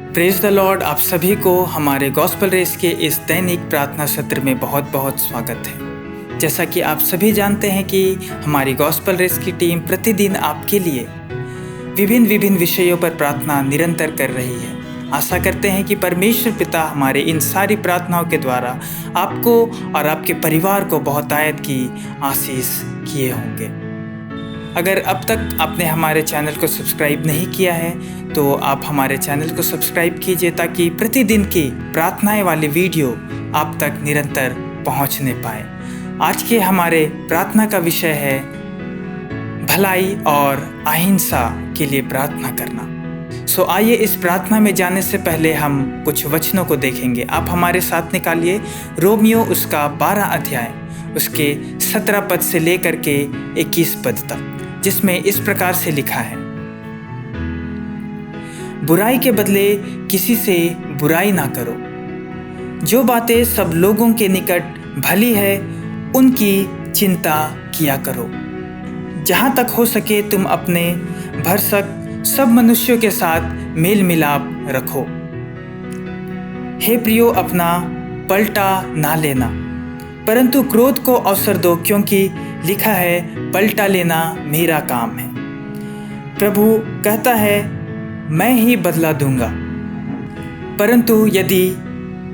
Praise the Lord. आप सभी को हमारे गॉस्पेल रेस के इस दैनिक प्रार्थना सत्र में बहुत बहुत स्वागत है। जैसा कि आप सभी जानते हैं कि हमारी गॉस्पेल रेस की टीम प्रतिदिन आपके लिए विभिन्न विषयों पर प्रार्थना निरंतर कर रही है। आशा करते हैं कि परमेश्वर पिता हमारे इन सारी प्रार्थनाओं के द्वारा आपको और आपके परिवार को बहुतायत की आशीष किए होंगे। अगर अब तक आपने हमारे चैनल को सब्सक्राइब नहीं किया है तो आप हमारे चैनल को सब्सक्राइब कीजिए ताकि प्रतिदिन की प्रार्थनाएं वाले वीडियो आप तक निरंतर पहुंचने पाए। आज के हमारे प्रार्थना का विषय है भलाई और अहिंसा के लिए प्रार्थना करना। सो आइए इस प्रार्थना में जाने से पहले हम कुछ वचनों को देखेंगे। आप हमारे साथ निकालिए रोमियो उसका 12 अध्याय उसके 17 पद से लेकर के 21 पद तक, जिसमें इस प्रकार से लिखा है, बुराई के बदले किसी से बुराई ना करो। जो बातें सब लोगों के निकट भली है उनकी चिंता किया करो। जहाँ तक हो सके तुम अपने भरसक सब मनुष्यों के साथ मेल मिलाप रखो। हे प्रियो, अपना पलटा ना लेना, परंतु क्रोध को अवसर दो, क्योंकि लिखा है, पलटा लेना मेरा काम है। प्रभु कहता है, मैं ही बदला दूंगा। परंतु यदि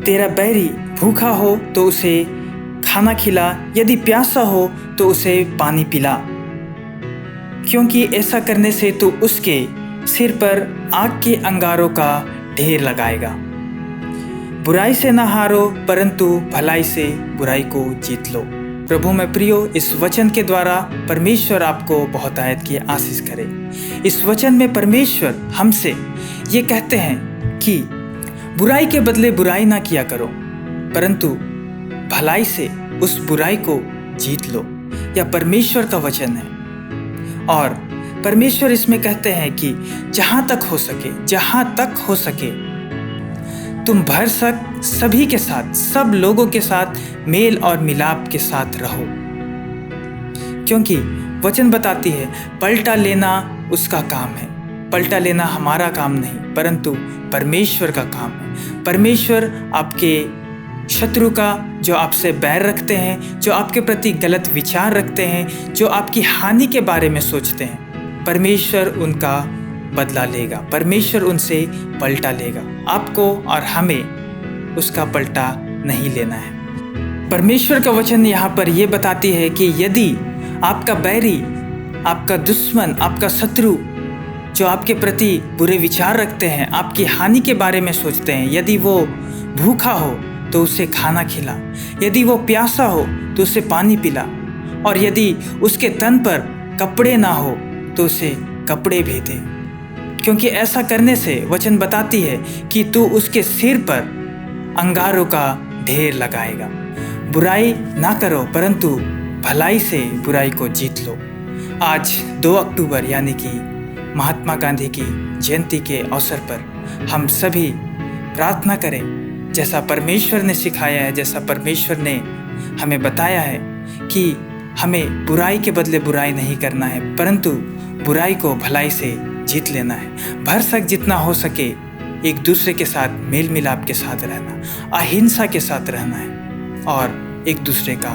तेरा बैरी भूखा हो तो उसे खाना खिला, यदि प्यासा हो तो उसे पानी पिला, क्योंकि ऐसा करने से तू उसके सिर पर आग के अंगारों का ढेर लगाएगा। बुराई से न हारो, परंतु भलाई से बुराई को जीत लो। प्रभु में प्रियो, इस वचन के द्वारा परमेश्वर आपको बहुतायत की आशीष करे। इस वचन में परमेश्वर हमसे ये कहते हैं कि बुराई के बदले बुराई ना किया करो, परंतु भलाई से उस बुराई को जीत लो। यह परमेश्वर का वचन है और परमेश्वर इसमें कहते हैं कि जहाँ तक हो सके तुम भरसक सभी के साथ, सब लोगों के साथ मेल और मिलाप के साथ रहो, क्योंकि वचन बताती है पलटा लेना उसका काम है। पलटा लेना हमारा काम नहीं, परंतु परमेश्वर का काम है। परमेश्वर आपके शत्रु का, जो आपसे बैर रखते हैं, जो आपके प्रति गलत विचार रखते हैं, जो आपकी हानि के बारे में सोचते हैं, परमेश्वर उनका बदला लेगा। परमेश्वर उनसे पलटा लेगा। आपको और हमें उसका पलटा नहीं लेना है। परमेश्वर का वचन यहाँ पर यह बताती है कि यदि आपका बैरी, आपका दुश्मन, आपका शत्रु, जो आपके प्रति बुरे विचार रखते हैं, आपकी हानि के बारे में सोचते हैं, यदि वो भूखा हो तो उसे खाना खिला, यदि वो प्यासा हो तो उसे पानी पिला, और यदि उसके तन पर कपड़े ना हो तो उसे कपड़े भी दे, क्योंकि ऐसा करने से वचन बताती है कि तू उसके सिर पर अंगारों का ढेर लगाएगा। बुराई ना करो, परंतु भलाई से बुराई को जीत लो। आज 2 अक्टूबर यानी कि महात्मा गांधी की जयंती के अवसर पर हम सभी प्रार्थना करें, जैसा परमेश्वर ने सिखाया है, जैसा परमेश्वर ने हमें बताया है कि हमें बुराई के बदले बुराई नहीं करना है, परंतु बुराई को भलाई से जीत लेना है। भरसक जितना हो सके एक दूसरे के साथ मेल मिलाप के साथ रहना, अहिंसा के साथ रहना है और एक दूसरे का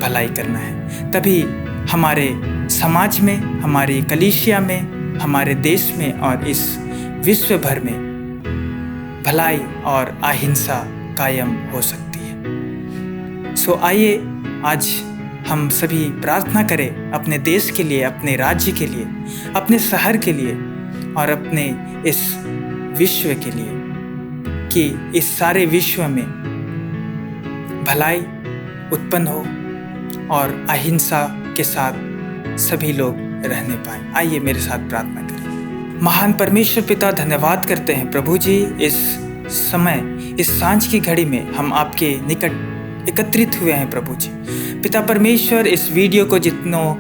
भलाई करना है। तभी हमारे समाज में, हमारी कलीसिया में, हमारे देश में और इस विश्व भर में भलाई और अहिंसा कायम हो सकती है। सो आइए आज हम सभी प्रार्थना करें अपने देश के लिए, अपने राज्य के लिए, अपने शहर के लिए और अपने इस विश्व के लिए, कि इस सारे विश्व में भलाई उत्पन्न हो और अहिंसा के साथ सभी लोग रहने पाए। आइए मेरे साथ प्रार्थना करें। महान परमेश्वर पिता, धन्यवाद करते हैं प्रभु जी, इस समय, इस सांझ की घड़ी में हम आपके निकट एकत्रित हुए हैं प्रभु जी। पिता परमेश्वर, इस वीडियो को जितनों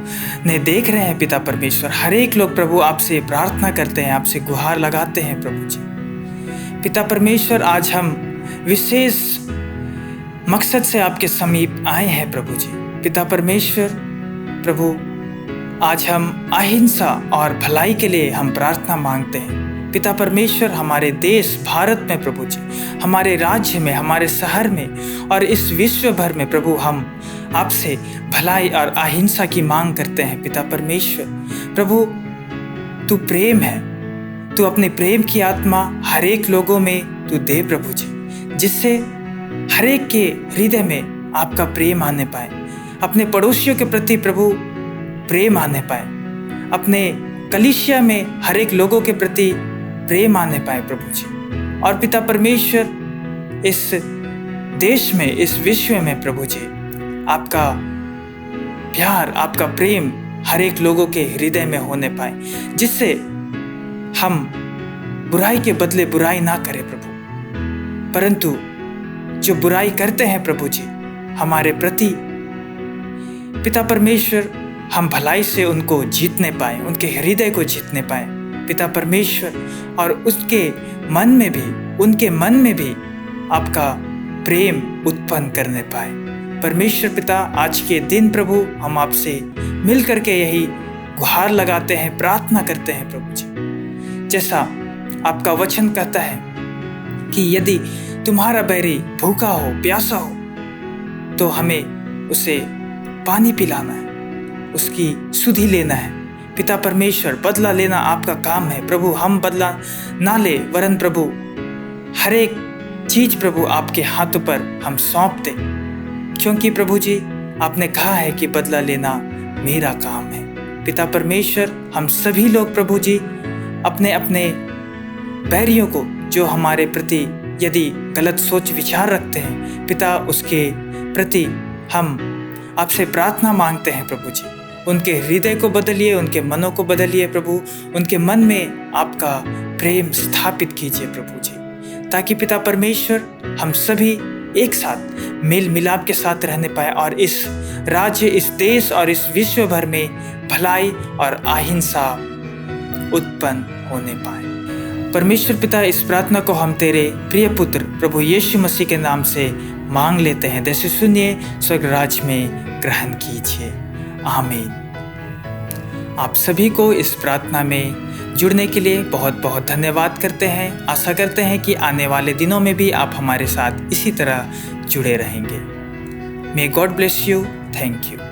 ने देख रहे हैं पिता परमेश्वर, हर एक लोग प्रभु आपसे प्रार्थना करते हैं, आपसे गुहार लगाते हैं प्रभु जी। पिता परमेश्वर, आज हम विशेष मकसद से आपके समीप आए हैं प्रभु जी। पिता परमेश्वर, प्रभु आज हम अहिंसा और भलाई के लिए हम प्रार्थना मांगते हैं। पिता परमेश्वर हमारे देश भारत में प्रभु जी, हमारे राज्य में, हमारे शहर में और इस विश्व भर में प्रभु हम आपसे भलाई और अहिंसा की मांग करते हैं। पिता परमेश्वर प्रभु तू प्रेम है, तू अपने प्रेम की आत्मा हर एक लोगों में तू दे प्रभु जी, जिससे हर एक के हृदय में आपका प्रेम आने पाए, अपने पड़ोसियों के प्रति प्रभु प्रेम आने पाए, अपने कलीसिया में हर एक लोगों के प्रति प्रेम आने पाए प्रभु जी। और पिता परमेश्वर इस देश में, इस विश्व में प्रभु जी आपका प्यार, आपका प्रेम हर एक लोगों के हृदय में होने पाए, जिससे हम बुराई के बदले बुराई ना करें प्रभु, परंतु जो बुराई करते हैं प्रभु जी हमारे प्रति, पिता परमेश्वर हम भलाई से उनको जीतने पाए, उनके हृदय को जीतने पाए पिता परमेश्वर, और उसके मन में भी, उनके मन में भी आपका प्रेम उत्पन्न करने पाए। परमेश्वर पिता, आज के दिन प्रभु हम आपसे मिल करके यही गुहार लगाते हैं, प्रार्थना करते हैं प्रभु जी, जैसा आपका वचन कहता है कि यदि तुम्हारा बैरी भूखा हो, प्यासा हो, तो हमें उसे पानी पिलाना है, उसकी सुधि लेना है। पिता परमेश्वर बदला लेना आपका काम है प्रभु, हम बदला ना ले, वरन प्रभु हर एक चीज प्रभु आपके हाथों पर हम सौंप दें, क्योंकि प्रभु जी आपने कहा है कि बदला लेना मेरा काम है। पिता परमेश्वर हम सभी लोग प्रभु जी अपने अपने बैरियों को, जो हमारे प्रति यदि गलत सोच विचार रखते हैं पिता, उसके प्रति हम आपसे प्रार्थना मांगते हैं प्रभु जी, उनके हृदय को बदलिए, उनके मनों को बदलिए प्रभु, उनके मन में आपका प्रेम स्थापित कीजिए प्रभु जी, ताकि पिता परमेश्वर हम सभी एक साथ मेल मिलाप के साथ रहने पाए और इस राज्य, इस देश और इस विश्व भर में भलाई और अहिंसा उत्पन्न होने पाए। परमेश्वर पिता, इस प्रार्थना को हम तेरे प्रिय पुत्र प्रभु यीशु मसीह के नाम से मांग लेते हैं, जैसे सुनिए स्वर्ग राज्य में ग्रहण कीजिए, आमीन। आप सभी को इस प्रार्थना में जुड़ने के लिए बहुत बहुत धन्यवाद करते हैं। आशा करते हैं कि आने वाले दिनों में भी आप हमारे साथ इसी तरह जुड़े रहेंगे। May God bless you. Thank you.